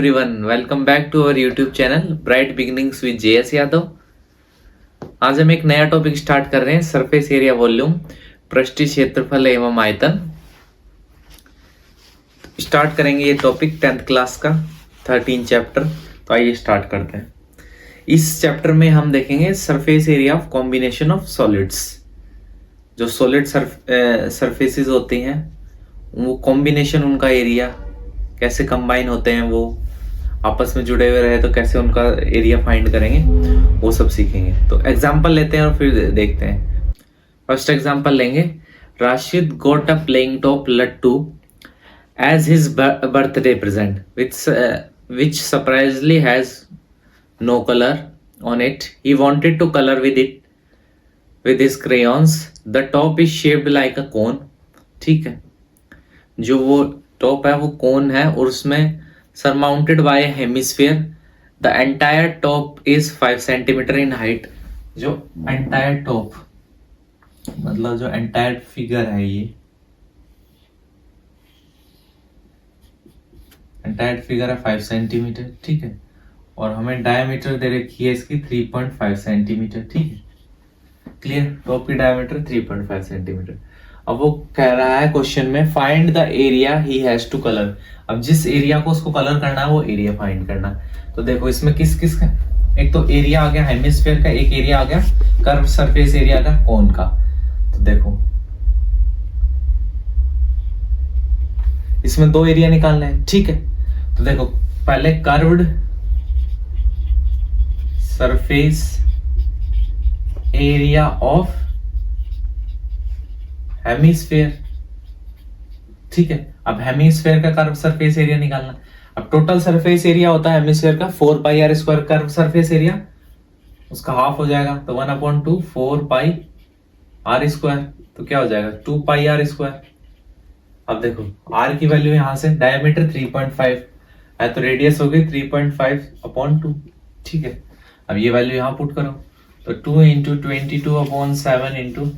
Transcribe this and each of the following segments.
Everyone, welcome back to our YouTube channel bright beginnings with JS Yadav. आज हम एक नया टॉपिक स्टार्ट कर रहे हैं, सरफेस एरिया वॉल्यूम, पृष्ठीय क्षेत्रफल एवं आयतन। स्टार्ट करेंगे ये टॉपिक 10th क्लास का 13 चैप्टर। तो आइए स्टार्ट करते हैं। इस चैप्टर में हम देखेंगे surface area of combination of solids. जो सॉलिड सरफेसेस होती हैं वो कॉम्बिनेशन, उनका एरिया कैसे कंबाइन होते हैं, वो आपस में जुड़े हुए रहे तो कैसे उनका एरिया फाइंड करेंगे, वो सब सीखेंगे। तो एग्जांपल लेते हैं और फिर देखते हैं। फर्स्ट एग्जांपल लेंगे। Rashid got a playing top lattu as his birthday present which surprisingly has no color on it. He wanted to color with it with his crayons. The top is shaped like a cone. ठीक है, जो वो top है वो कोन है और उसमें surmounted bye hemisphere. The entire top is 5 centimetre in height. जो एंटायर टॉप मतलब जो एंटायर फिगर है, ये एंटायर फिगर है 5 सेंटीमीटर। ठीक है, और हमें डायमीटर दे रखी है इसकी 3.5 सेंटीमीटर। ठीक है, क्लियर। टॉप की डायमीटर 3.5 सेंटीमीटर। अब वो कह रहा है क्वेश्चन में find the area he has to colour. अब जिस एरिया को उसको कलर करना है वो एरिया फाइंड करना। तो देखो इसमें किस किस का, एक तो एरिया आ गया हेमिस्फीयर का, एक एरिया आ गया कर्व सरफेस एरिया का, कोन का। तो देखो इसमें दो एरिया निकालना है। ठीक है, तो देखो पहले curved surface area of hemisphere. ठीक है, अब हेमिस्फीयर का कर्व सरफेस एरिया निकालना। अब टोटल सरफेस एरिया होता है हेमिस्फीयर का 4 pi are square, curve surface area उसका हाफ हो जाएगा, तो 1/2 4 पाई आर स्क्वायर, तो क्या हो जाएगा 2 पाई आर स्क्वायर। अब देखो आर की वैल्यू यहां से, डायमीटर 3.5 है तो रेडियस हो गई 3.5/2। ठीक है, अब ये वैल्यू यहां पुट करो तो 2 × 22/7 ×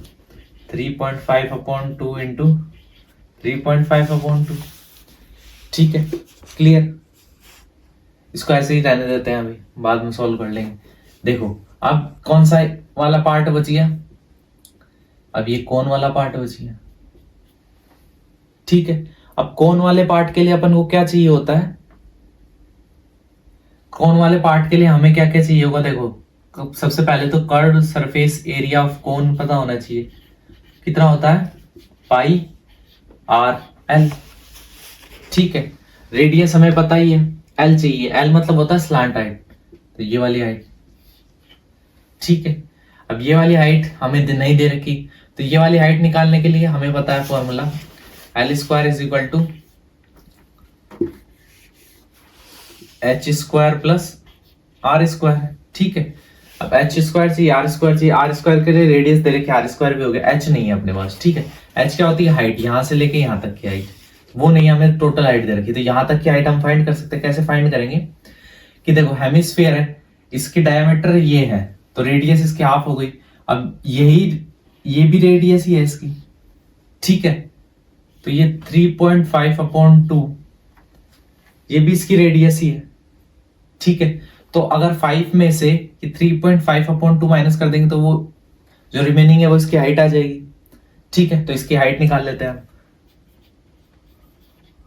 3.5/2 × 3.5/2। ठीक है, क्लियर। इसको ऐसे ही रहने देते हैं, अभी बाद में सॉल्व कर लेंगे। देखो अब कौन सा वाला पार्ट बच गया, अब ये कौन वाला पार्ट बच गया। ठीक है, अब कौन वाले पार्ट के लिए अपन को क्या चाहिए होता है, कौन वाले पार्ट के लिए हमें क्या क्या चाहिए होगा। देखो सबसे पहले तो कर्व सरफेस एरिया ऑफ कोन पता होना चाहिए, कितना होता है पाई आर एल। ठीक है, रेडियस हमें पता ही है, एल चाहिए, एल मतलब होता है स्लांट हाइट, तो ये वाली हाइट। ठीक है, अब ये वाली हाइट हमें नहीं दे रखी, तो ये वाली हाइट निकालने के लिए हमें पता है फॉर्मूला L² = H² + R²। ठीक है, अब H² चाहिए, R² चाहिए। R² के लिए रेडियस दे रखी, R² भी हो गया, H नहीं है अपने पास। ठीक है, H क्या होती है हाइट, यहां से लेके यहां तक की हाइट, वो नहीं, हमें टोटल हाइट दे रखी। तो यहां तक की हाइट हम फाइंड कर सकते हैं। कैसे फाइंड करेंगे कि देखो हेमिस्फीयर है, इसकी डायमीटर ये है तो रेडियस इसकी हाफ हो गई। अब ये भी रेडियस ही है इसकी। ठीक है, तो ये 3.5/2 ये भी इसकी रेडियस ही है। ठीक है, तो अगर 5 में से 3.5/2 माइनस कर देंगे तो वो जो रिमेनिंग है वो इसकी हाइट आ जाएगी। ठीक है, तो इसकी हाइट निकाल लेते हैं हम,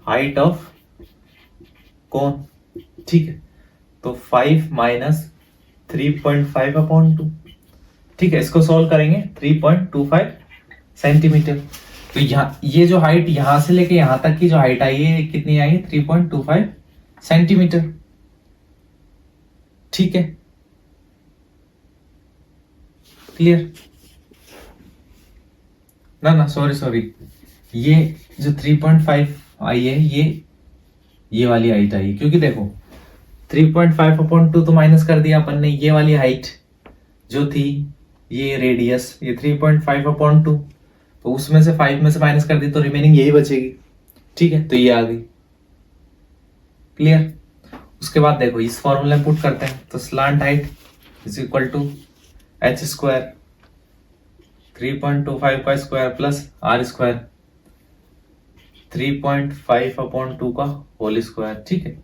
हाइट ऑफ कौन। ठीक है, तो 5 - 3.5/2। ठीक है, इसको सॉल्व करेंगे 3.25 सेंटीमीटर। तो ये जो हाइट यहां से लेके यहां तक की जो हाइट आई है कितनी आई है 3.25 सेंटीमीटर। ठीक है, क्लियर। ना सॉरी, ये जो 3.5 आई है ये वाली हाइट आई, क्योंकि देखो 3.5/2 तो माइनस कर दिया अपन ने, ये वाली हाइट जो थी ये रेडियस, ये 3.5/2, तो उसमें से 5 में से माइनस कर दी तो रिमेनिंग यही बचेगी। ठीक है, तो ये आ गई, क्लियर। उसके बाद देखो इस फॉर्मूले में पुट करते हैं, तो स्लांट हाइट = H² 3.25 का स्क्वायर प्लस R² 3.5/2 का होल स्क्वायर। ठीक है,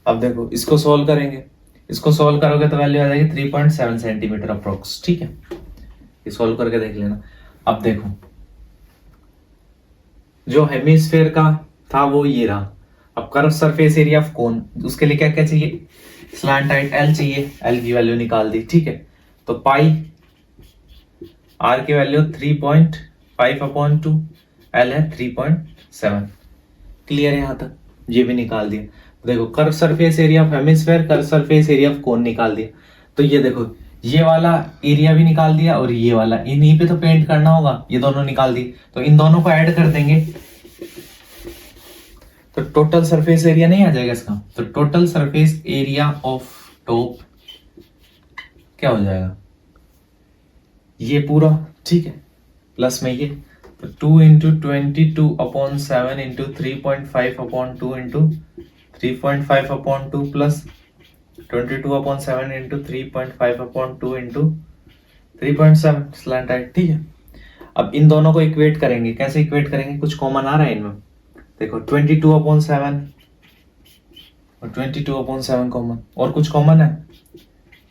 अब देखो इसको सोल्व करेंगे, इसको सोल्व करोगे तो वैल्यू आ जाएगी 3.7 सेंटीमीटर अप्रोक्स। ठीक है, ये सोल्व करके देख लेना। अब देखो जो हेमिस्फेयर का था वो ये रहा। अब कर्व सरफेस एरिया ऑफ कोन, उसके लिए क्या क्या चाहिए, स्लैंट हाइट एल चाहिए, एल की वैल्यू निकाल दी। ठीक है, तो पाई आर की वैल्यू 3.5/2, एल है 3.7। क्लियर है यहाँ तक, ये भी निकाल दिया। देखो curve surface area of hemisphere, curve surface area of कोन निकाल दिया। तो ये देखो ये वाला एरिया भी निकाल दिया और ये वाला, इन्हीं पे तो पेंट करना होगा, ये दोनों निकाल दी। तो इन दोनों को ऐड कर देंगे तो टोटल सरफेस एरिया नहीं आ जाएगा इसका। तो total surface area of top क्या हो जाएगा, ये पूरा। ठीक है, प्लस में ये तो 2 into 22/7 into 3.5/2 into 3.5/2 plus 22/7 into 3.5/2 into 3.7 slant height. ठीक है, अब इन दोनों को इक्वेट करेंगे। कैसे इक्वेट करेंगे, कुछ कॉमन आ रहा है इनमें। देखो 22/7 और 22/7 कॉमन, और कुछ कॉमन है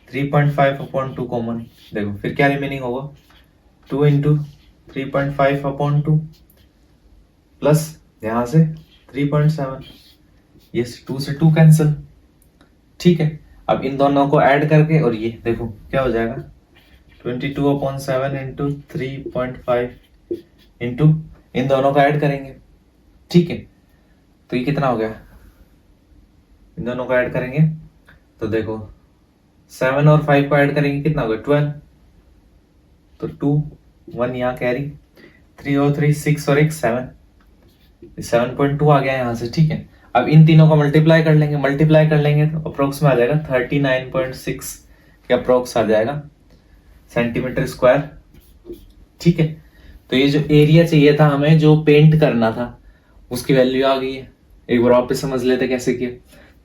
3.5/2 कॉमन। देखो फिर क्या रिमेनिंग होगा, 2 इंटू 3.5/2 प्लस यहां से 3.7, ये 2 से 2 कैंसिल। ठीक है, अब इन दोनों को ऐड करके और ये देखो क्या हो जाएगा 22/7 इंटू 3.5 इंटू इन दोनों को ऐड करेंगे। ठीक है, तो ये कितना हो गया, इन दोनों को ऐड करेंगे तो देखो 7 और 5 को ऐड करेंगे कितना होगा 12, तो 2 1 यहाँ कैरी, 3 और 3 6 और 1 7, 7.2 आ गया यहाँ से। ठीक है, अब इन तीनों को मल्टीप्लाई कर लेंगे तो अप्रोक्स में आ जाएगा 39.6 के अप्रोक्स आ जाएगा सेंटीमीटर स्क्वायर। ठीक है, तो ये जो एरिया चाहिए था हमें, जो पेंट करना था, उसकी वैल्यू आ गई है। एक बार वापस समझ लेते कैसे किया।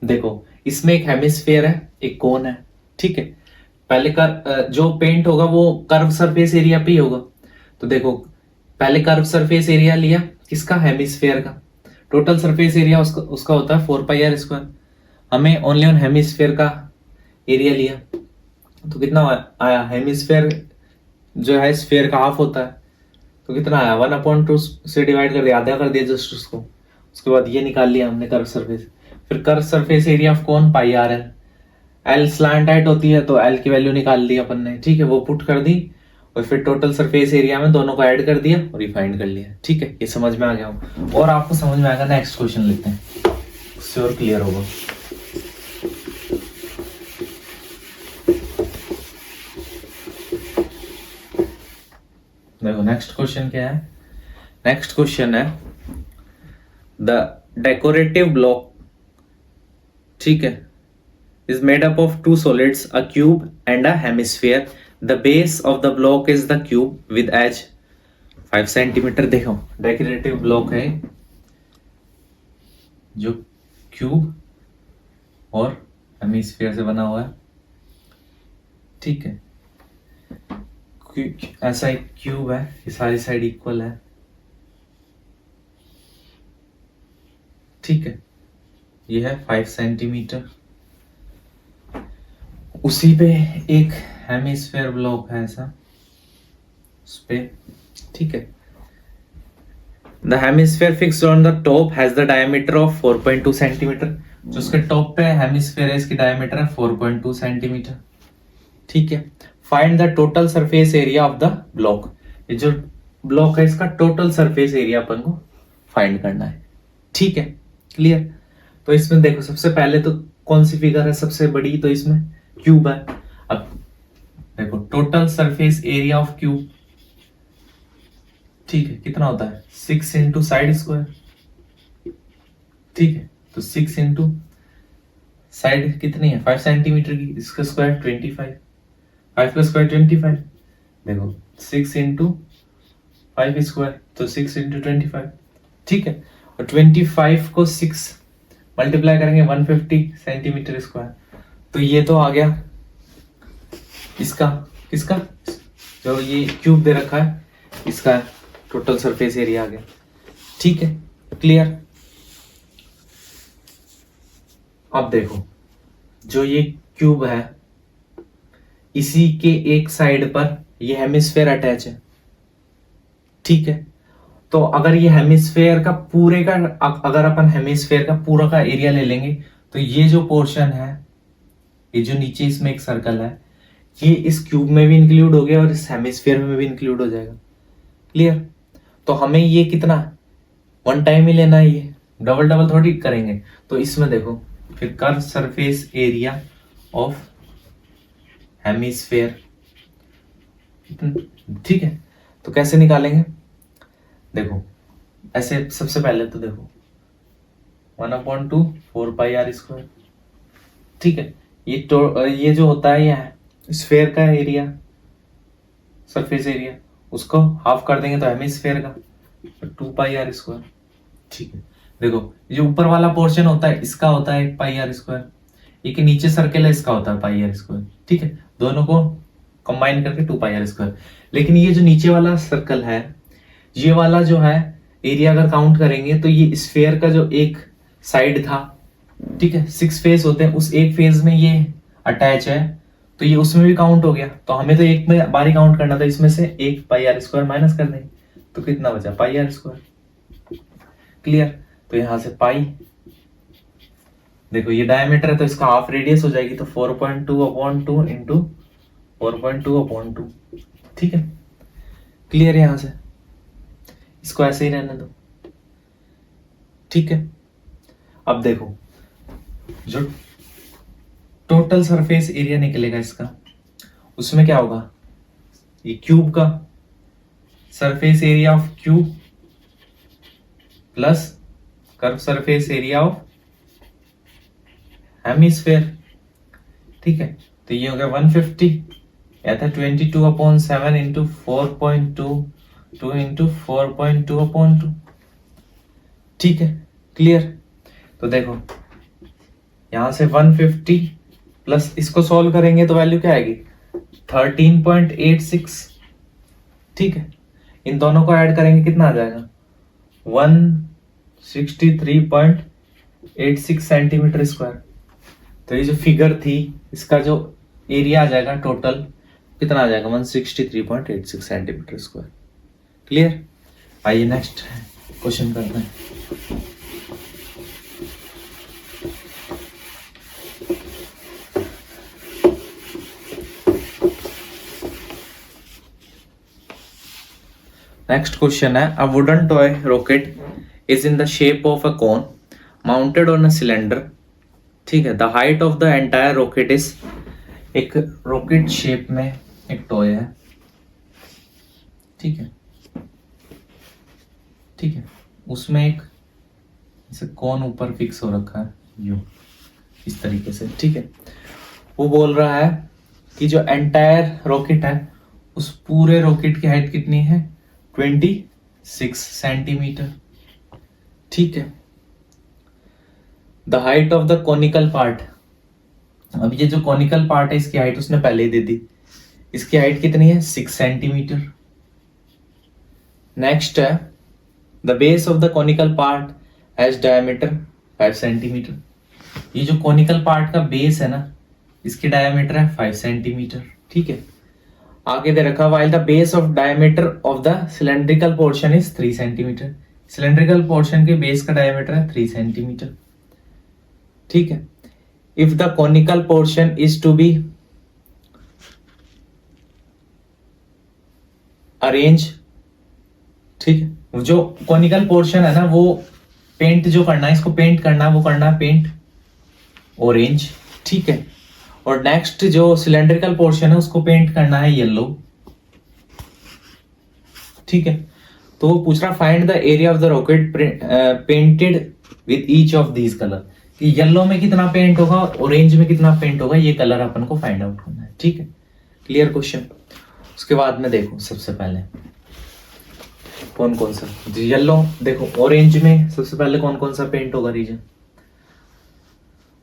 देखो इसमें एक हेमिस्फेयर है, एक कोन है। ठीक है, पहले जो पेंट होगा वो कर्व सरफेस एरिया पे ही होगा। तो देखो पहले कर्व सरफेस एरिया लिया किसका, हेमिस्फेयर का। टोटल सरफेस एरिया उसका होता है 4πr²। हमें ओनली ऑन हेमिस्फेयर का एरिया लिया तो कितना आया, हेमिस्फेयर जो है स्फेयर का हाफ होता है, तो कितना आया 1/2 से डिवाइड कर दिया, आधा कर दिया जस्ट उसको। उसके बाद ये निकाल लिया हमने कर्व सरफेस। फिर कर्व सरफेस एरिया ऑफ कौन, πr। एल स्लैंट हाइट होती है तो एल की वैल्यू निकाल ली अपन ने। ठीक है, वो पुट कर दी और फिर टोटल सरफेस एरिया में दोनों को ऐड कर दिया और रिफाइंड कर लिया। ठीक है, ये समझ में आ गया हो। और आपको समझ में आएगा, नेक्स्ट क्वेश्चन लेते हैं, उससे और क्लियर होगा। देखो नेक्स्ट क्वेश्चन क्या है, नेक्स्ट क्वेश्चन है द डेकोरेटिव ब्लॉक, ठीक है, is made up of two solids, a cube and a hemisphere. The base of the block is the cube with edge 5 centimeter. देखो डेकोरेटिव ब्लॉक है जो cube और hemisphere से बना हुआ है। ठीक है, ऐसा एक क्यूब है, ये सारी साइड इक्वल है। ठीक है, ये है 5 सेंटीमीटर। उसी पे एक हेमिस्फीयर ब्लॉक है ऐसा उस पे। ठीक है, the hemisphere fixed on the top has the diameter of 4.2 centimetre. जो उसके टॉप पे हेमिस्फीयर है, इसकी डायमीटर है 4.2 सेंटीमीटर। ठीक है, find the total surface area of the block. ये जो ब्लॉक है इसका टोटल सरफेस एरिया अपन को फाइंड करना है। ठीक है, क्लियर। तो इसमें देखो सबसे पहले तो कौन सी फिगर है सबसे बड़ी, तो इसमें क्यूब है। अब देखो total surface area of cube, ठीक है, कितना होता है 6 इंटू साइड स्क्वायर। ठीक है, तो 6 इंटू साइड कितनी है 5 सेंटीमीटर की, इसका स्क्वायर 25, 5 का स्क्वायर 25। देखो 6 इंटू 5 स्क्वायर, तो 6 इंटू 25। ठीक है, और 25 को 6 मल्टीप्लाई करेंगे 150 सेंटीमीटर स्क्वायर। तो ये तो आ गया इसका, किसका, जो ये क्यूब दे रखा है इसका टोटल सरफेस एरिया आ गया। ठीक है, क्लियर। अब देखो, जो ये क्यूब है इसी के एक साइड पर ये हेमिस्फेयर अटैच है, ठीक है। तो अगर ये हेमिस्फेयर का पूरे का, अगर अपन हेमिस्फेयर का पूरा का एरिया ले लेंगे तो ये जो पोर्शन है, ये जो नीचे इसमें एक सर्कल है, ये इस क्यूब में भी इंक्लूड हो गया और इस हेमिस्फेयर में भी इंक्लूड हो जाएगा। क्लियर? तो हमें ये कितना वन टाइम ही लेना है, ये डबल डबल थोड़ी करेंगे। तो इसमें देखो फिर curve surface area of hemisphere, ठीक है। तो कैसे निकालेंगे? देखो ऐसे सबसे पहले तो देखो 1/2 4πr², ठीक है। ये जो होता है ये स्फेयर का एरिया, सरफेस एरिया, उसको हाफ कर देंगे तो हेमिस्फेयर का 2πr², ठीक है। देखो जो ऊपर वाला पोर्शन होता है इसका होता है πr², ये कि नीचे सर्कल है इसका होता है πr², ठीक है। दोनों को कंबाइन करके 2πr²। लेकिन ये जो नीचे वाला सर्कल है, ये वाला जो है एरिया अगर काउंट करेंगे तो ये स्फेयर का जो एक साइड था, ठीक है, 6 फेस होते हैं, उस एक फेज में ये अटैच है, तो ये उसमें भी काउंट हो गया। तो हमें तो एक में बारी काउंट करना था, इसमें से एक πr² माइनस कर देंगे तो कितना बचा πr²। क्लियर? तो यहां से पाई, देखो ये डायमीटर है तो इसका हाफ रेडियस हो जाएगी, तो 4.2/2 इंटू 4.2/2, ठीक है। क्लियर? यहां से इसको ऐसे ही रहने दो, ठीक है। अब देखो जो टोटल सरफेस एरिया निकलेगा इसका, उसमें क्या होगा, ये क्यूब का surface area of cube plus curve surface area of hemisphere, ठीक है। तो ये हो गया 150, या था 22/7 इंटू 4.2 2 इंटू 4.2/2, ठीक है। क्लियर? तो देखो यहां से 150 प्लस इसको सॉल्व करेंगे तो वैल्यू क्या आएगी 13.86, ठीक है। इन दोनों को ऐड करेंगे कितना आ जाएगा 163.86 सेंटीमीटर स्क्वायर। तो ये जो फिगर थी इसका जो एरिया आ जाएगा टोटल कितना आ जाएगा 163.86 सेंटीमीटर स्क्वायर। क्लियर? आइए नेक्स्ट क्वेश्चन करते हैं। नेक्स्ट क्वेश्चन है, a wooden toy rocket is in the shape of a cone mounted on a cylinder, ठीक है। The height of the entire rocket is, एक रॉकेट शेप में एक toy है, ठीक है, ठीक है। उसमें एक जैसे कोन ऊपर फिक्स हो रखा है यू इस तरीके से, ठीक है। वो बोल रहा है कि जो एंटायर रॉकेट है उस पूरे रॉकेट की हाइट कितनी है 26 सेंटीमीटर, ठीक है। The height of the conical part, अब ये जो कॉनिकल पार्ट है इसकी हाइट उसने पहले ही दे दी, इसकी हाइट कितनी है 6 सेंटीमीटर। नेक्स्ट है the base of the conical part has diameter 5 centimetre. ये जो कॉनिकल पार्ट का बेस है ना इसकी डायमीटर है 5 सेंटीमीटर, ठीक है। आगे दे रखा while the base of diameter of the cylindrical portion is 3 centimetre, cylindrical portion के बेस का डायमीटर है 3 सेंटीमीटर, ठीक है। If the conical portion is to be arrange, ठीक है, जो कॉनिकल पोर्शन है ना वो पेंट जो करना है, इसको पेंट करना है, वो करना है पेंट ऑरेंज, ठीक है। और नेक्स्ट जो सिलेंड्रिकल पोर्शन है उसको पेंट करना है येलो, ठीक है। तो वो पूछ रहा find the area of the rocket painted with each of these colour, कि येलो में कितना पेंट होगा और ऑरेंज में कितना पेंट होगा, ये कलर अपन को फाइंड आउट करना है, ठीक है। Clear question? उसके बाद में देखो सबसे पहले कौन कौन सा येलो, देखो ऑरेंज में सबसे पहले कौन कौन सा पेंट होगा रीजन,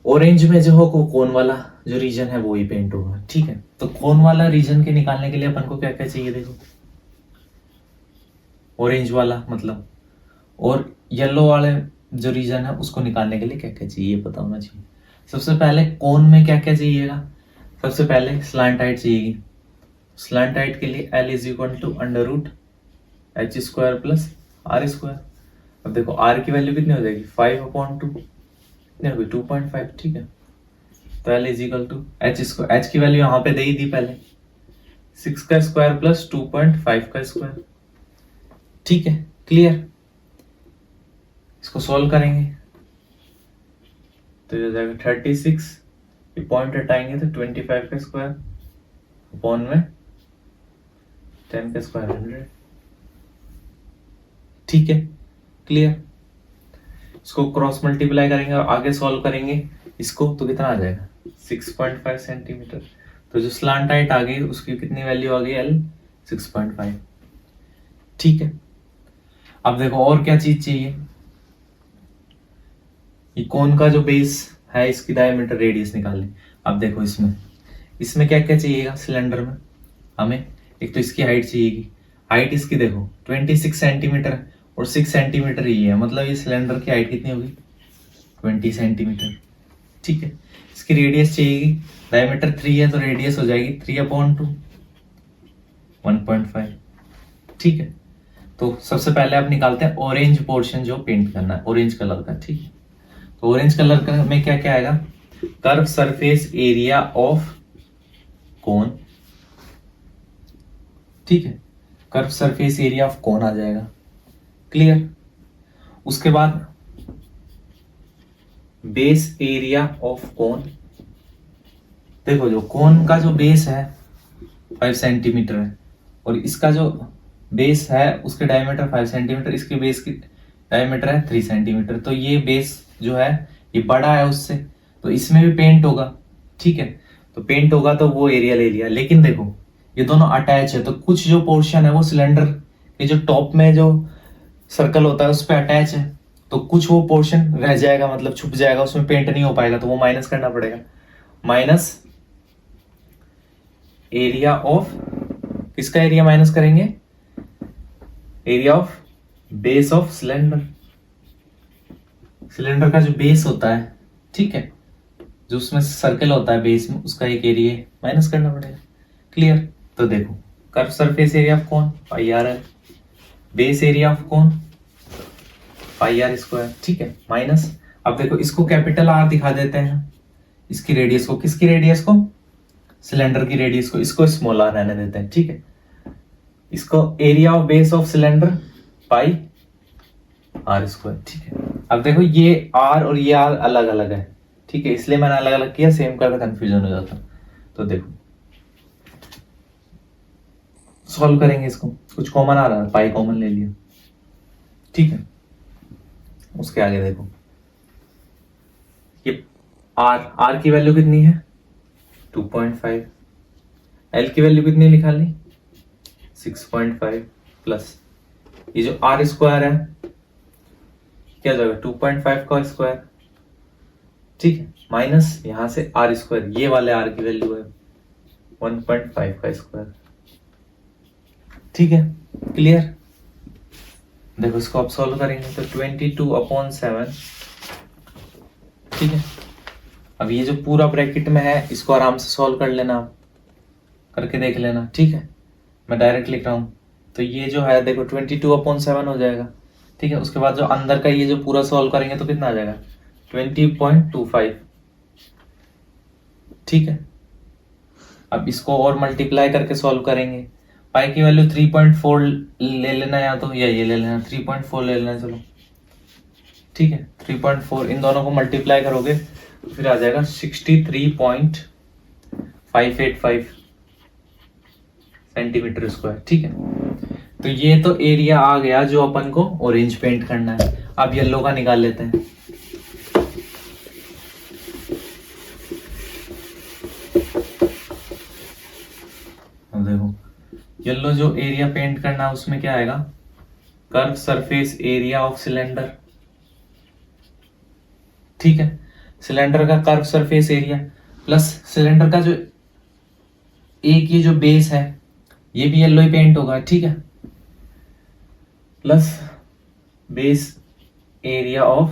ऑरेंज में जो हो कोन वाला जो रीजन है वो ही पेंट होगा, ठीक है। तो कोन वाला रीजन के निकालने के लिए अपन को क्या क्या चाहिए, देखो ऑरेंज वाला मतलब, और येलो वाले जो रीजन है उसको निकालने के लिए क्या क्या चाहिए ये पता होना चाहिए। सबसे पहले कोन में क्या क्या चाहिएगा, सबसे पहले स्लांट हाइट चाहिएगी। स्लांट हाइट के लिए L is equal to under root H square plus R square. अब देखो आर की वैल्यू कितनी हो जाएगी 5/2, कितनी होगी 2.5, ठीक है। तो L is equal to H square, H की वैल्यू यहाँ पे दे ही दी पहले 6 का स्क्वायर प्लस 2.5 का स्क्वायर, ठीक है क्लियर। इसको सॉल्व करेंगे तो ये हो जाएगा 36, ये पॉइंट हटाएंगे तो 25 का स्क्वायर अपॉन में 10 का स्क्वायर 100, ठीक है क्लियर। इसको क्रॉस मल्टीप्लाई करेंगे और आगे सॉल्व करेंगे इसको तो कितना आ जाएगा 6.5 सेंटीमीटर। तो जो स्लांट हाइट आ गई उसकी कितनी वैल्यू आ गई L 6.5, ठीक है। अब देखो और क्या चीज चाहिए, ये कोन का जो बेस है इसकी डायमीटर रेडियस निकालनी। अब देखो इसमें क्या क्या चाहिएगा सिलेंडर में, हमें एक तो इसकी हाइट चाहिएगी, हाइट इसकी देखो 26 सेंटीमीटर और 6 सेंटीमीटर ही है, मतलब ये सिलेंडर की हाइट कितनी होगी 20 सेंटीमीटर, ठीक है। इसकी रेडियस चाहिएगी, डायमीटर 3 है तो रेडियस हो जाएगी 3/2 1.5, ठीक है। तो सबसे पहले आप निकालते हैं ऑरेंज पोर्शन जो पेंट करना है ऑरेंज कलर का, ठीक है। तो ऑरेंज कलर में क्या क्या आएगा, curve surface area of cone, ठीक है, curve surface area of cone आ जाएगा, क्लियर। उसके बाद बेस एरिया ऑफ कोन, देखो जो कोन का जो बेस है 5 सेंटीमीटर है और इसका जो बेस है उसके डायमीटर 5 सेंटीमीटर, इसके बेस की डायमीटर है 3 सेंटीमीटर। तो ये बेस जो है ये बड़ा है उससे, तो इसमें भी पेंट होगा, ठीक है। तो पेंट होगा तो वो एरिया ले लिया, लेकिन देखो ये दोनों अटैच है तो कुछ जो पोर्शन है वो सिलेंडर के जो टॉप में जो सर्कल होता है उस पर अटैच है, तो कुछ वो पोर्शन रह जाएगा, मतलब छुप जाएगा, उसमें पेंट नहीं हो पाएगा, तो वो माइनस करना पड़ेगा। माइनस एरिया ऑफ, किसका एरिया माइनस करेंगे, area of base of cylinder, cylinder का जो बेस होता है, ठीक है, जो उसमें सर्कल होता है बेस में, उसका एक एरिया माइनस करना पड़ेगा, क्लियर। तो देखो curve surface area of cone pi r है, base area of cone pi are square, ठीक है, माइनस। अब देखो इसको कैपिटल आर दिखा देते हैं, इसकी रेडियस को, किसकी रेडियस को, सिलेंडर की रेडियस को, इसको स्मॉल आर रहने देते हैं, ठीक है। इसको area of base of cylinder pi are square, ठीक है। अब देखो ये आर और ये आर अलग अलग है, ठीक है, इसलिए मैंने अलग अलग किया, सेम करके कंफ्यूजन हो जाता। तो देखो सॉल्व करेंगे इसको, कुछ कॉमन आ रहा है, पाई कॉमन ले लिया, ठीक है। उसके आगे देखो ये आर की वैल्यू कितनी है 2.5, एल की वैल्यू कितनी निकालनी 6.5 प्लस ये जो आर स्क्वायर है क्या जाएगा 2.5 का स्क्वायर, ठीक है, माइनस यहां से आर स्क्वायर, ये वाले आर की वैल्यू है 1.5 का स्क्वायर, ठीक है क्लियर। देखो इसको आप सॉल्व करेंगे तो 22/7, ठीक है। अब ये जो पूरा ब्रैकेट में है इसको आराम से सॉल्व कर लेना, आप करके देख लेना, ठीक है। मैं डायरेक्ट लिख रहा हूं, तो ये जो है देखो 22/7 हो जाएगा, ठीक है। उसके बाद जो अंदर का ये जो पूरा सॉल्व करेंगे तो कितना आ जाएगा 20.25, ठीक है। अब इसको और मल्टीप्लाई करके सॉल्व करेंगे, पाई की वैल्यू 3.4 ले लेना, या तो ये ले लेना 3.4 ले लेना, चलो ठीक है। 3.4 इन दोनों को मल्टीप्लाई करोगे तो फिर आ जाएगा 63.585 सेंटीमीटर स्क्वायर, ठीक है। तो ये तो एरिया आ गया जो अपन को ऑरेंज पेंट करना है। अब येलो का निकाल लेते हैं, अब देखो येलो जो एरिया पेंट करना है उसमें क्या आएगा, curve surface area of cylinder, ठीक है। सिलेंडर का curve surface area plus cylinder का जो एक ये जो बेस है ये भी येलो ही पेंट होगा, ठीक है, plus base area of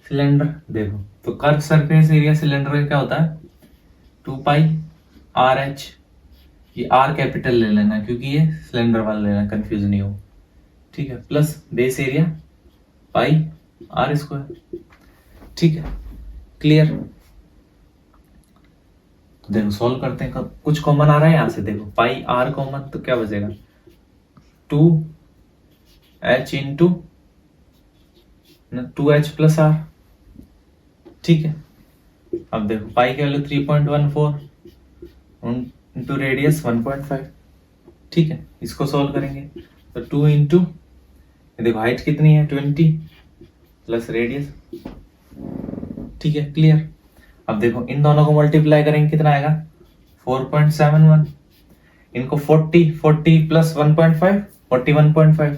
cylinder. देखो तो कर्व सरफेस एरिया सिलेंडर का क्या होता है 2 पाई आर एच, ये आर कैपिटल ले लेना क्योंकि ये सिलेंडर वाला लेना, कंफ्यूज नहीं हो, ठीक है, plus base area pi are square, ठीक है, क्लियर। तो देखो सॉल्व करते हैं, कुछ कॉमन आ रहा है यहां से, देखो पाई आर कॉमन, तो क्या बचेगा 2h into 2h plus are, ठीक है। अब देखो पाई की वैल्यू 3.14 इंटू रेडियस 1.5, ठीक है, इसको सॉल्व करेंगे तो 2 इंटू, देखो हाइट कितनी है 20 प्लस रेडियस, ठीक है, क्लियर। अब देखो इन दोनों को मल्टीप्लाई करेंगे कितना आएगा 4.71, इनको 40 प्लस 1.5 41.5,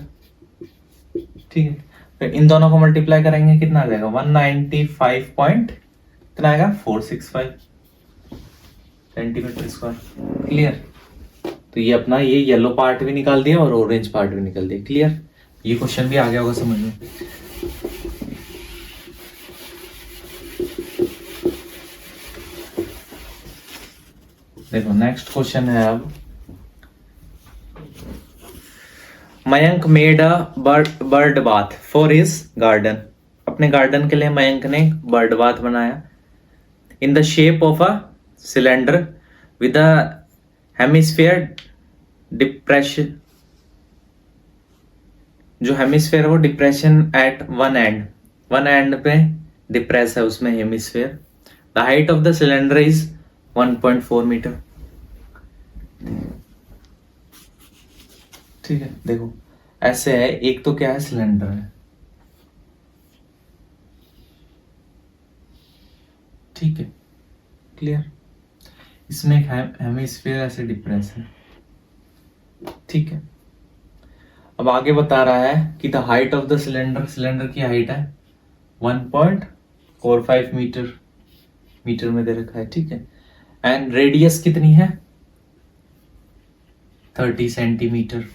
ठीक है, फिर इन दोनों को मल्टीप्लाई करेंगे कितना आ जाएगा 195 पॉइंट कितना आएगा 465 सेंटीमीटर स्क्वायर, क्लियर। तो ये अपना ये येलो पार्ट भी निकाल दिया और ऑरेंज पार्ट भी निकाल दिया, क्लियर। ये क्वेश्चन भी आ गया होगा समझ में। देखो नेक्स्ट क्वेश्चन है अब, Mayank made a bird bath for his garden, अपने गार्डन के लिए मयंक ने बर्ड बाथ बनाया in the shape of a cylinder with a hemisphere depression, जो हेमिस्फीयर है वो डिप्रेशन एट वन एंड पे डिप्रेस है उसमें hemisphere, the height of the cylinder is 1.4 metre, ठीक है। देखो ऐसे है, एक तो क्या है सिलेंडर है, ठीक है, क्लियर, इसमें एक हेमिस्फीयर ऐसे डिप्रेस है, ठीक है। अब आगे बता रहा है कि the height of the cylinder, cylinder की हाइट है 1.45 मीटर में दे रखा है, ठीक है, एंड रेडियस कितनी है 30 सेंटीमीटर,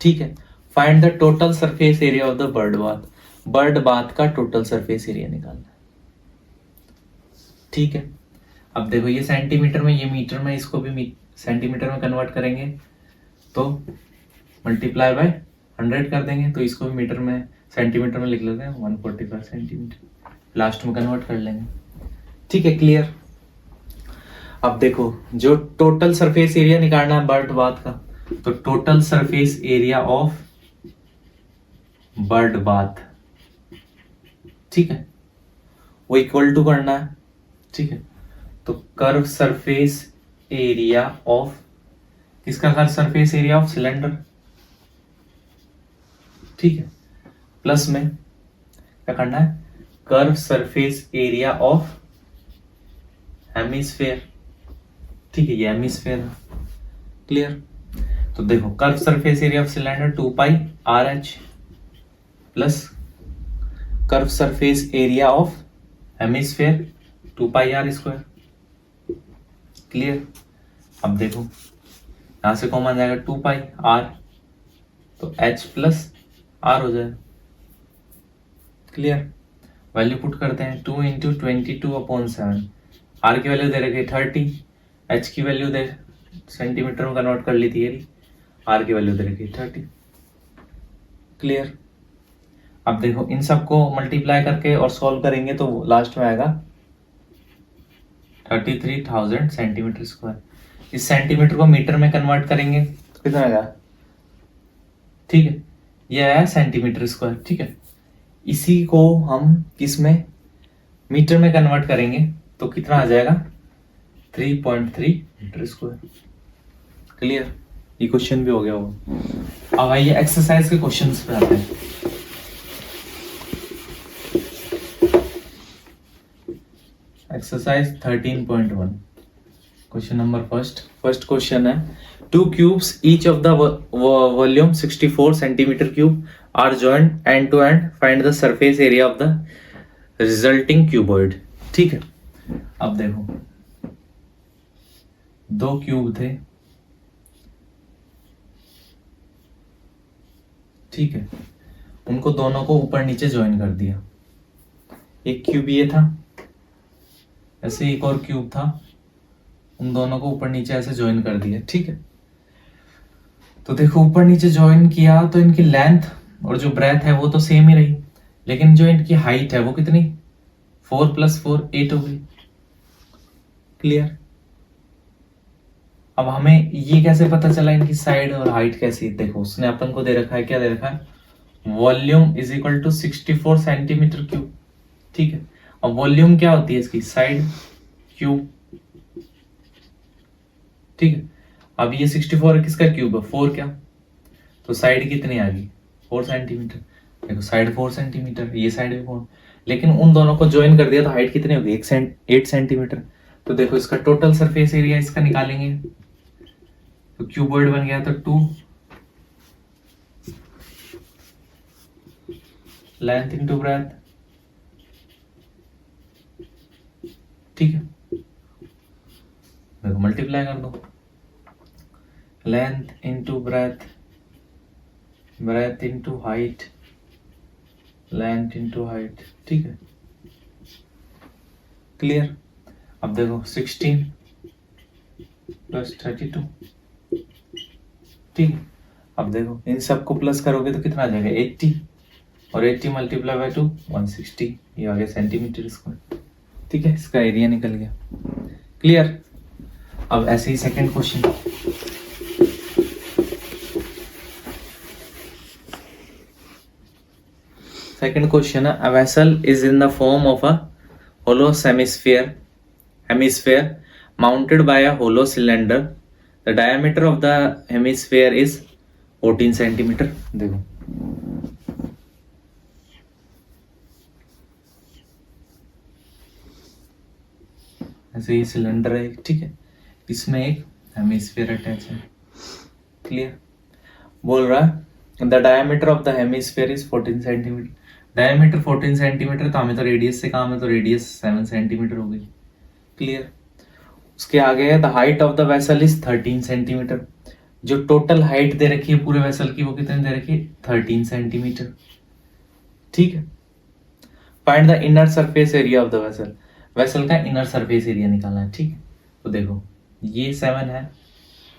ठीक है। Find the total surface area of the bird bath का टोटल सरफेस एरिया निकालना है, ठीक है। अब देखो ये सेंटीमीटर में, ये मीटर में, इसको भी सेंटीमीटर में कन्वर्ट करेंगे तो मल्टीप्लाई बाय 100 कर देंगे, तो इसको भी मीटर में सेंटीमीटर में लिख लेते हैं 145 सेंटीमीटर, लास्ट में कन्वर्ट कर लेंगे, ठीक है, क्लियर। अब देखो जो टोटल सरफेस एरिया निकालना है बर्ड बाथ का, तो total surface area of bird bath, ठीक है, वो इक्वल टू करना है, ठीक है। तो कर्व सरफेस एरिया ऑफ किसका, curve surface area of cylinder, ठीक है, प्लस में क्या करना है curve surface area of hemisphere, ठीक है, ये हेमिस्फीयर है, क्लियर। तो देखो curve surface area of cylinder 2 pi R H plus curve surface area of hemisphere 2 pi are square, clear. अब देखो यहां से कॉमन जाएगा 2 पाई आर, तो एच प्लस आर हो जाएगा, क्लियर। वैल्यू पुट करते हैं 2 इंटू 22/7, आर की वैल्यू दे रखी 30, एच की वैल्यू दे सेंटीमीटर में कन्वर्ट कर ली थी, आर की वैल्यू दे रखी 30, क्लियर। अब देखो इन सबको मल्टीप्लाई करके और सॉल्व करेंगे तो लास्ट में आएगा 33,000 सेंटीमीटर स्क्वायर, इस सेंटीमीटर को मीटर में कन्वर्ट करेंगे तो कितना आएगा, ठीक है, ये आया सेंटीमीटर स्क्वायर, ठीक है। इसी को हम किसमें मीटर में कन्वर्ट करेंगे तो कितना आ जाएगा 3.3 मीटर स्क्वायर, क्लियर। ये क्वेश्चन भी हो गया होगा। अब आइए एक्सरसाइज के क्वेश्चंस पे आते हैं। Exercise 13.1 question number first question है, 2 cubes each of the volume 64 centimeter cube are joined end to end, find the surface area of the resulting cuboid, ठीक है। अब देखो 2 क्यूब थे, ठीक है, उनको दोनों को ऊपर नीचे ज्वाइन कर दिया, एक क्यूब ये था, ऐसे एक और क्यूब था, उन दोनों को ऊपर नीचे ऐसे ज्वाइन कर दिया, ठीक है। तो देखो ऊपर नीचे ज्वाइन किया तो इनकी लेंथ और जो ब्रेथ है वो तो सेम ही रही, लेकिन जो इनकी हाइट है वो कितनी, 4 + 4 8 हो गई। क्लियर। अब हमें ये कैसे पता चला इनकी साइड और हाइट कैसी, देखो उसने अपन को दे रखा है, क्या दे रखा है, वॉल्यूम = 64 सेंटीमीटर क्यूब, ठीक है। अब वॉल्यूम क्या होती है इसकी, साइड क्यूब, ठीक है। अब ये 64 किसका क्यूब है, 4 क्या, तो साइड कितनी आ गई, 4 सेंटीमीटर। देखो साइड 4 सेंटीमीटर, ये साइड भी 4, लेकिन उन दोनों को ज्वाइन कर दिया तो हाइट कितनी होगी, 8 सेंटीमीटर। तो देखो इसका टोटल सरफेस एरिया इसका निकालेंगे, तो क्यूबॉइड बन गया, तो 2 लेंथ इंटू ब्रेथ, ठीक है। देखो मल्टीप्लाई कर दो, length into breadth, breath into height, length into height, ठीक है। क्लियर। अब देखो 16 + 32, ठीक है। अब देखो इन सबको प्लस करोगे तो कितना आ जाएगा, 80, और 80 × 2 160, ये आ गया सेंटीमीटर स्क्वायर, ठीक है। इसका एरिया निकल गया। क्लियर। अब ऐसे ही सेकंड क्वेश्चन, सेकंड क्वेश्चन है, a vessel is in the form of a hollow hemisphere mounted by a hollow cylinder. The diameter of the hemisphere is 14 centimetre. देखो ऐसे ये सिलेंडर है, ठीक है, इसमें एक हेमिस्फीयर अटैच है। क्लियर। बोल रहा है the diameter of the hemisphere is 14 centimetre. Diameter 14 centimetre, तो हमें तो रेडियस से काम है, तो रेडियस 7 सेंटीमीटर हो गई। क्लियर। उसके आगे है the height of the vessel is 13 centimetre. जो टोटल हाइट दे रखी है पूरे वेसल की वो कितनी दे रखी है, 13 सेंटीमीटर, ठीक है। Find the inner surface area of the vessel. Vessel का इनर सरफेस एरिया निकालना है, ठीक है। तो देखो ये 7 है,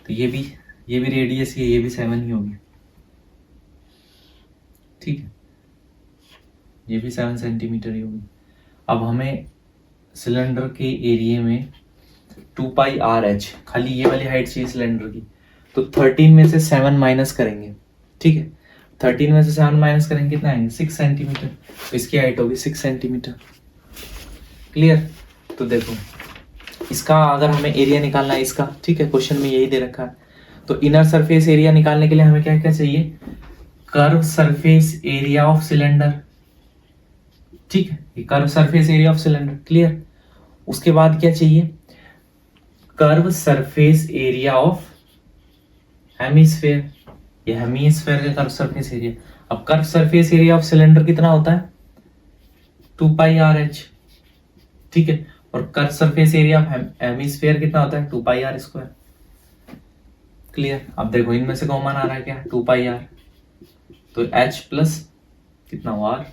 तो ये भी रेडियस ही है, ये भी 7 ही होगी, ठीक है। ये भी 7 सेंटीमीटर ही होगी। अब हमें सिलेंडर के एरिया में 2πRh, खाली ये वाली हाइट चाहिए सिलेंडर की, तो 13 में से 7 माइनस करेंगे, ठीक है। 13 में से 7 माइनस करेंगे, कितना आएंगे, 6 सेंटीमीटर, तो इसकी हाइट होगी 6 सेंटीमीटर। क्लियर। तो देखो इसका अगर हमें एरिया निकालना है इसका, ठीक है, क्वेश्चन में यही दे रखा है, तो इनर सरफेस एरिया निकालने के लिए हमें क्या क्या चाहिए, curve surface area of cylinder, ठीक है, ये curve surface area of cylinder. Clear. उसके बाद क्या चाहिए, curve surface area of hemisphere, ये हेमिस्फीयर का कर्व सरफेस एरिया। अब curve surface area of cylinder कितना होता है, 2πRh, ठीक है, और curve surface area of hemisphere कितना होता है, 2πr²। क्लियर। अब देखो इनमें से कॉमन आ रहा है क्या, 2πr, तो h प्लस कितना r।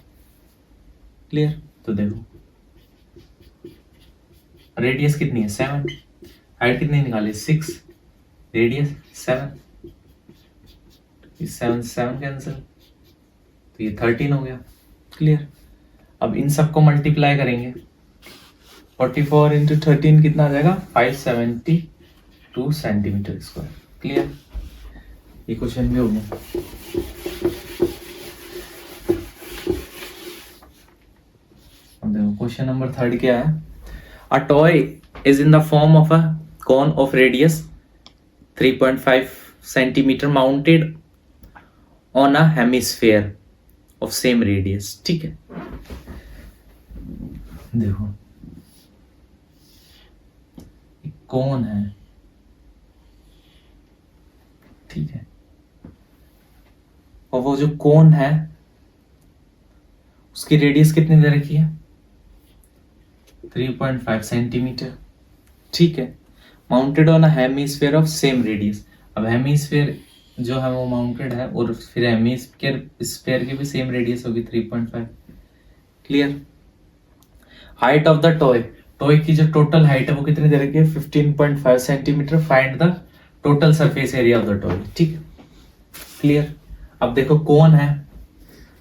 क्लियर। तो देखो रेडियस कितनी है, 7, हाइट कितनी निकाली, 6, रेडियस 7, 7 कैंसिल, तो ये 13 हो गया। क्लियर। अब इन सबको मल्टीप्लाई करेंगे, 44 × 13 कितना आ जाएगा, 572 सेंटीमीटर स्क्वायर। क्लियर। ये क्वेश्चन भी हो गया। क्वेश्चन नंबर 3 क्या है, a toy is in the form of a cone of radius 3.5 centimetre mounted on a hemisphere of same radius, ठीक है। देखो कोन है, ठीक है, और वो जो कोन है उसकी रेडियस कितनी दे रखी है, 3.5 सेंटीमीटर, ठीक है, mounted on a hemisphere of same radius. अब हेमिस्फीयर जो है वो माउंटेड है, और फिर हेमिस्फीयर की भी सेम रेडियस होगी 3.5। Clear. Height of the toy, toy की जो टोटल हाइट है वो कितनी दे रखी है 15.5 centimetre. Find the total surface area of the toy. ठीक है, क्लियर। अब देखो कोन है,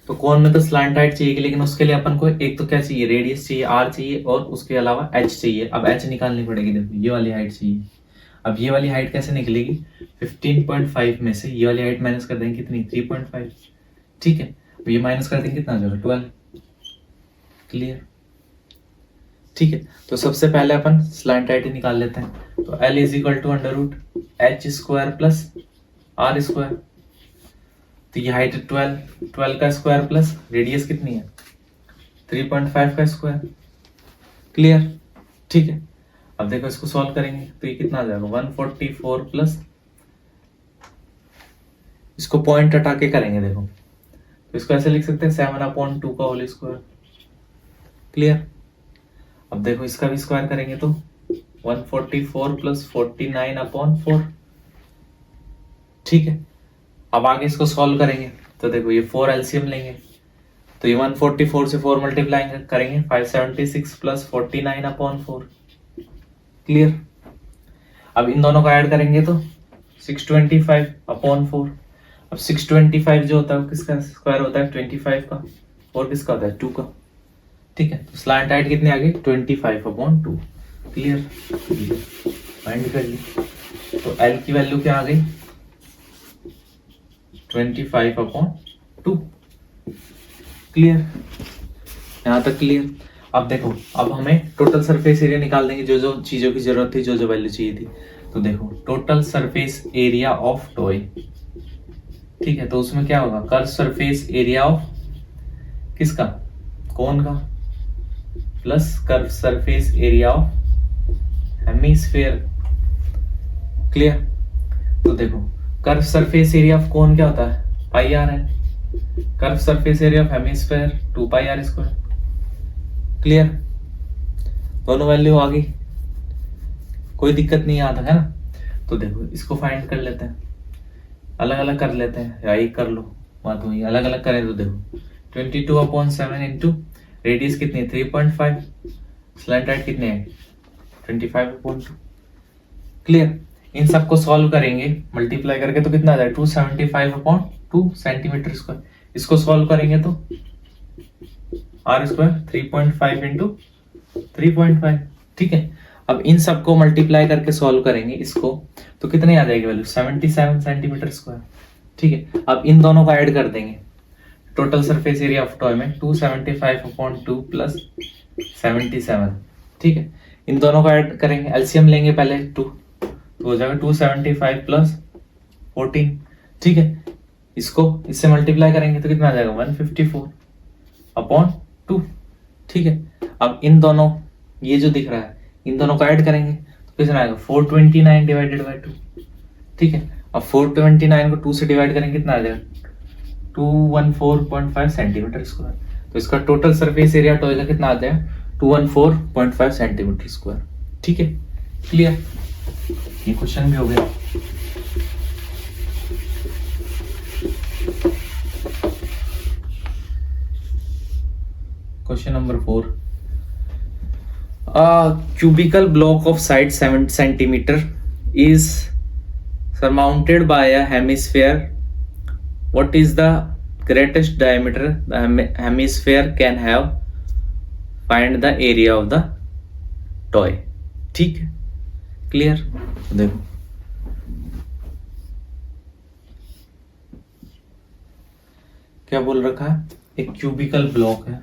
तो कोन में तो स्लैंट हाइट चाहिए, लेकिन उसके लिए अपन को एक तो क्या चाहिए, रेडियस चाहिए, आर चाहिए, और उसके अलावा एच चाहिए। अब एच निकालनी पड़ेगी। देखो ये वाली हाइट चाहिए। अब ये वाली हाइट कैसे निकलेगी, 15.5 में से ये वाली हाइट माइनस कर देंगे कितनी, 3.5। ठीक है, तो ये माइनस कर देंगे कितना आ जाएगा, 12। क्लियर। ठीक है, तो सबसे पहले अपन स्लैंट हाइट निकाल लेते हैं। तो L is equal to under root H square plus R square. तो ये हाइट 12 का स्क्वायर प्लस रेडियस कितनी है 3.5 का स्क्वायर। क्लियर। ठीक है, अब देखो इसको सॉल्व करेंगे तो ये कितना आ जाएगा 144 प्लस, इसको पॉइंट हटा के करेंगे। देखो तो इसको ऐसे लिख सकते हैं 7/2 का होल स्क्वायर। क्लियर। अब देखो इसका भी स्क्वायर करेंगे तो 144 प्लस 49/4। ठीक है, अब आगे इसको सॉल्व करेंगे तो देखो ये 4 एलसीएम लेंगे, तो ये 144 से 4 मल्टीप्लाई करेंगे 576 प्लस 49/4। क्लियर। अब इन दोनों को ऐड करेंगे तो 625/4। अब 625 जो होता है वो किसका स्क्वायर होता है 25 का, और किसका होता है 2 का। ठीक है, तो स्लैंट हाइट कितनी आ गई 25/2। क्लियर, फाइंड कर ली। तो L की वैल्यू क्या आ गई 25/2। क्लियर, यहां तक क्लियर। अब देखो, अब हमें टोटल सरफेस एरिया निकाल देंगे, जो जो चीजों की जरूरत थी, जो जो वैल्यू चाहिए थी। तो देखो total surface area of toy. ठीक है, तो उसमें क्या होगा कर्व सरफेस एरिया ऑफ किसका, कोन का, plus curve surface area of hemisphere. Clear. तो देखो कर्व सरफेस एरिया ऑफ कोन क्या होता है पाई आर है, curve surface area of hemisphere 2πr²। Clear, दोनों वैल्यू आ गई, कोई दिक्कत नहीं आता है ना। तो देखो इसको फाइंड कर लेते हैं, अलग अलग कर लेते हैं, या एक कर लो, बात हुई। अलग अलग करें तो देखो 22/7 इंटू रेडियस कितनी है 3.5, स्लैंट हाइट कितनी है 25/2। क्लियर। इन सबको सॉल्व करेंगे मल्टीप्लाई करके तो कितना आ जाएगा 275/2 सेंटीमीटर स्क्वायर। इसको सॉल्व करेंगे तो आर स्क्वायर 3.5 इंटू 3.5। ठीक है, अब इन सबको मल्टीप्लाई करके सॉल्व करेंगे इसको, तो कितनी आ जाएगी वैल्यू 77 सेंटीमीटर स्क्वायर। ठीक है, अब इन दोनों को ऐड कर देंगे। Total surface area of toy में 275/2 प्लस 77। ठीक है, इन दोनों को ऐड करेंगे, एलसीएम लेंगे पहले 2, तो हो जाएगा 275 प्लस 14। ठीक है, इसको इससे मल्टीप्लाई करेंगे तो कितना आ जाएगा 154/2। ठीक है, अब इन दोनों ये जो दिख रहा है इन दोनों को ऐड करेंगे तो कितना आएगा 429 डिवाइडेड बाय 2। ठीक है, अब 429 को 2 से डिवाइड करेंगे कितना आ जाएगा 214.5 सेंटीमीटर स्क्वायर। तो इसका टोटल सरफेस एरिया टॉय का कितना आ जाएगा 214.5 सेंटीमीटर स्क्वायर। ठीक है, क्लियर। ये क्वेश्चन भी हो गया। Question number 4, a cubical block of side 7 centimeter is surmounted by a hemisphere. What is the greatest diameter the hemisphere can have? Find the area of the toy. ठीक है, clear. देखो क्या बोल रखा है, एक क्यूबिकल ब्लॉक है,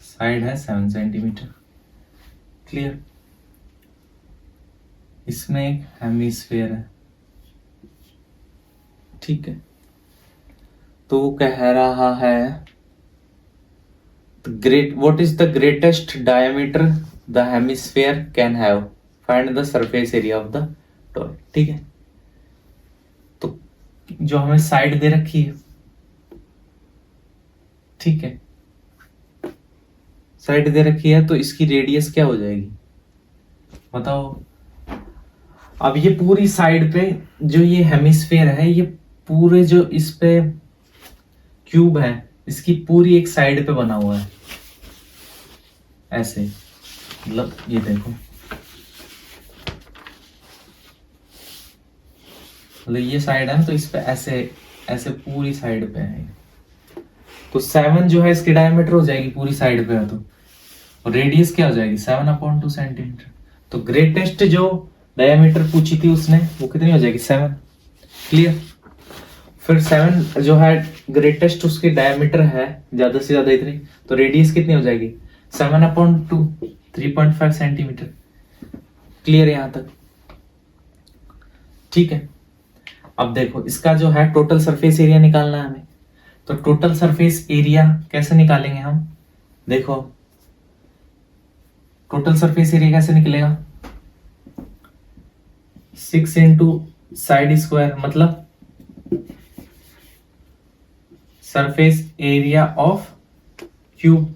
side है 7 सेंटीमीटर। क्लियर, इसमें एक हेमिस्फीयर है। ठीक है, तो कह रहा है what is the greatest diameter the hemisphere can have? Find the surface area of the toy. ठीक है, तो जो हमें साइड दे रखी है, ठीक है, साइड दे रखी है, तो इसकी रेडियस क्या हो जाएगी बताओ। अब ये पूरी साइड पे जो ये हेमिस्फीयर है, ये पूरे जो इस पे क्यूब है, इसकी पूरी एक साइड पे बना हुआ है ऐसे, मतलब ये देखो, मतलब ये साइड है ना, तो इस पे ऐसे ऐसे पूरी साइड पे है, तो 7 जो है इसकी डायमीटर हो जाएगी पूरी साइड पे है, तो और रेडियस क्या हो जाएगी 7/2 सेंटीमीटर। तो ग्रेटेस्ट जो डायमीटर पूछी थी उसने वो कितनी हो जाएगी 7। क्लियर। फिर 7 जो है ग्रेटेस्ट उसकी डायमीटर है ज्यादा से ज्यादा इतनी, तो रेडियस कितनी हो जाएगी 7/2 3.5 सेंटीमीटर। क्लियर यहां तक? ठीक है। अब देखो इसका जो है टोटल सरफेस एरिया निकालना है हमें, तो टोटल सरफेस एरिया कैसे निकालेंगे हम? देखो टोटल सरफेस एरिया कैसे निकलेगा, 6 इंटू साइड स्क्वायर, मतलब सरफेस एरिया ऑफ क्यूब,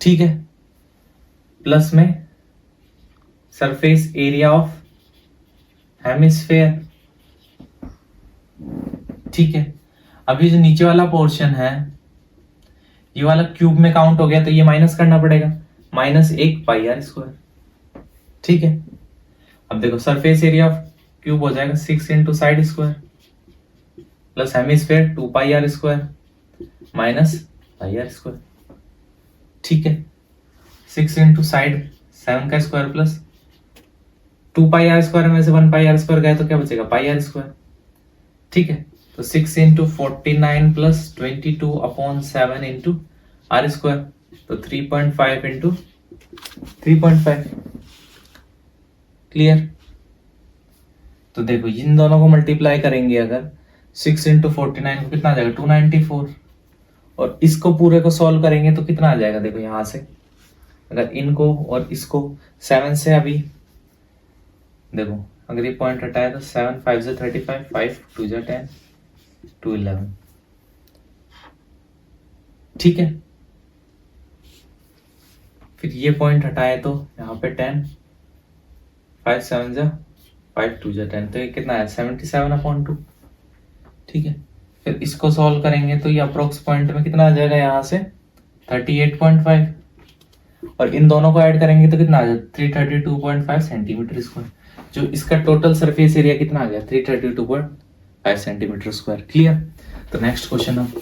ठीक है, प्लस में सरफेस एरिया ऑफ हेमिस्फेयर, ठीक है। अभी जो नीचे वाला पोर्शन है ये वाला क्यूब में काउंट हो गया, तो ये माइनस करना पड़ेगा, -1 πr², ठीक है। अब देखो सरफेस एरिया ऑफ क्यूब हो जाएगा 6 into side square plus hemisphere 2πr² -πr², ठीक है। 6 इंटू साइड 7 का स्क्वायर प्लस 2πr² में से 1πr² गए तो क्या बचेगा πr², ठीक है। तो 6 इंटू 49 प्लस 22/7 इंटू r², तो 3.5 इंटू 3.5। क्लियर। तो देखो इन दोनों को मल्टीप्लाई करेंगे अगर, 6 इंटू 49 को कितना आ जाएगा 294, और इसको पूरे को सॉल्व करेंगे तो कितना आ जाएगा, देखो यहां से अगर इनको और इसको 7 से अभी देखो अगर ये पॉइंट हटाए तो 7 5 से 35, 5 2 जा 10 2 11, ठीक है। फिर ये पॉइंट हटाए तो यहाँ पे 10 5 7 जा 5 2 जा 10, तो ये कितना है 77/2, ठीक है। फिर इसको सॉल्व करेंगे तो ये अप्रोक्स पॉइंट में कितना आ जाएगा यहाँ से 38.5, और इन दोनों को ऐड करेंगे तो कितना आ जाएगा 332.5 सेंटीमीटर स्क्वायर। जो इसका टोटल सरफेस एरिया कितना आ गया 332.5 सेंटीमीटर स्क्वायर। क्लियर। तो नेक्स्ट क्वेश्चन अब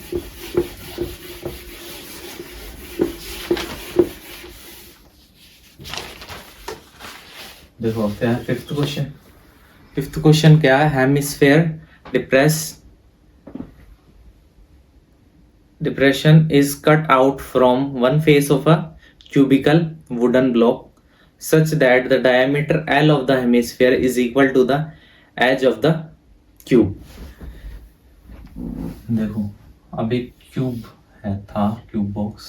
देखो क्या है फिफ्थ क्वेश्चन। फिफ्थ क्वेश्चन क्या है, hemisphere depression is cut out from one face of a cubical wooden block such that the diameter L of the hemisphere is equal to the edge of the cube। देखो अब एक cube था cube box,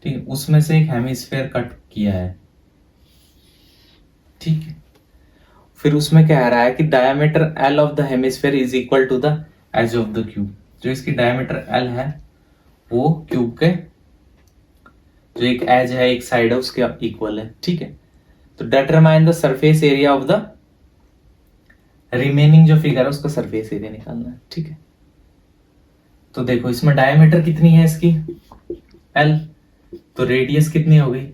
ठीक है, उसमें से एक hemisphere cut किया है, ठीक है। फिर उसमें कह रहा है कि diameter L of the hemisphere is equal to the edge of the cube. जो इसकी डायमीटर L है वो क्यूब के जो एक एज है एक साइड है उसके इक्वल है, ठीक है। तो determine the surface area of the remaining जो फिगर है उसका सरफेस एरिया निकालना है, ठीक है। तो देखो इसमें डायमीटर कितनी है इसकी L, तो रेडियस कितनी हो गई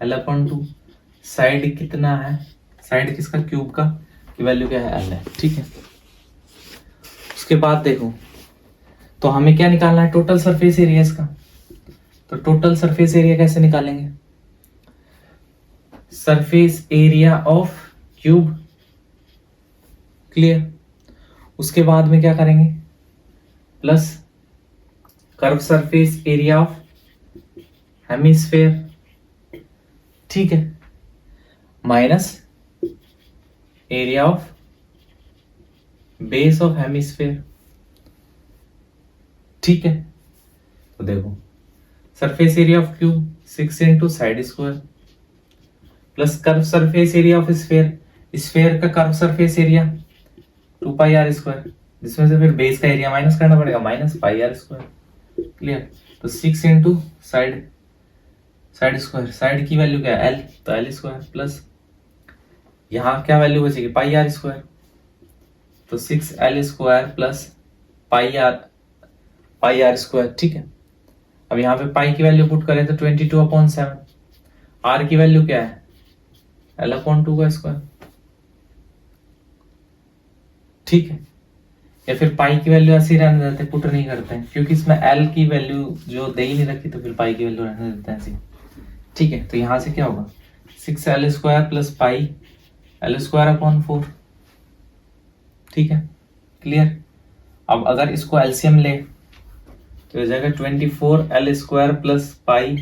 L/2, साइड कितना है, साइड किसका क्यूब का की वैल्यू क्या है L है, ठीक है। उसके बाद देखो तो हमें क्या निकालना है टोटल सरफेस एरिया इसका। तो टोटल सरफेस एरिया कैसे निकालेंगे, surface area of cube. Clear. उसके बाद में क्या करेंगे plus curve surface area of hemisphere, ठीक है, minus area of base of hemisphere, ठीक है। तो देखो surface area of cube 6 into side square plus curve surface area of sphere, sphere का कर्व सरफेस एरिया 2πr², जिसमें से फिर बेस का एरिया माइनस करना पड़ेगा -πr²। क्लियर। तो 6 इंटू साइड स्क्वायर, साइड की वैल्यू क्या है L, तो L² प्लस यहाँ क्या वैल्यू बचेगी πr², तो 6l² plus pi are square, ठीक है। अब यहाँ पे पाई की वैल्यू पुट करें तो 22/7। आर की वैल्यू क्या है, l/2 का स्क्वायर, ठीक है। या फिर पाई की वैल्यू ऐसे ही रहने देते, पुट नहीं करते हैं, क्योंकि इसमें एल की वैल्यू जो दे ही नहीं रखी, तो फिर पाई की वैल्यू रहने देते हैं ऐसे, ठीक है। तो यहाँ से क्या होगा, 6l² प्लस पाई l²/4, ठीक है, क्लियर। अब अगर इसको एलसीएम ले तो हो जाएगा 24l² प्लस पाई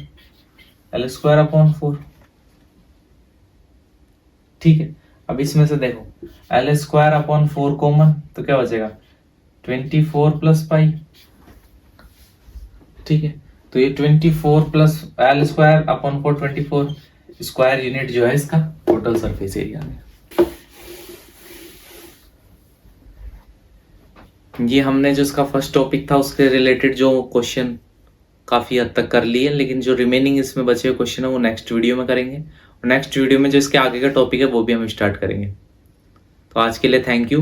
l²/4, ठीक है। अब इसमें से देखो l²/4 कॉमन, तो क्या बचेगा 24 प्लस पाई, ठीक है। तो ये 24 प्लस l²/4 24 स्क्वायर यूनिट जो है इसका टोटल सरफेस एरिया में। ये हमने जो इसका फर्स्ट टॉपिक था उसके रिलेटेड जो क्वेश्चन काफ़ी हद तक कर लिए, लेकिन जो रिमेनिंग इसमें बचे हुए क्वेश्चन है वो नेक्स्ट वीडियो में करेंगे, और नेक्स्ट वीडियो में जो इसके आगे का टॉपिक है वो भी हम स्टार्ट करेंगे। तो आज के लिए थैंक यू।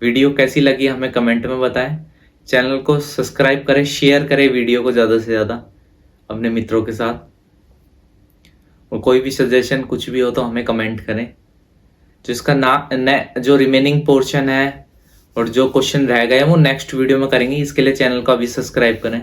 वीडियो कैसी लगी हमें कमेंट में बताएं, चैनल को सब्सक्राइब करें, शेयर करें वीडियो को ज़्यादा से ज़्यादा अपने मित्रों के साथ, और कोई भी सजेशन कुछ भी हो तो हमें कमेंट करें। जो इसका जो रिमेनिंग पोर्शन है और जो क्वेश्चन रह गए वो नेक्स्ट वीडियो में करेंगे, इसके लिए चैनल को अभी सब्सक्राइब करें।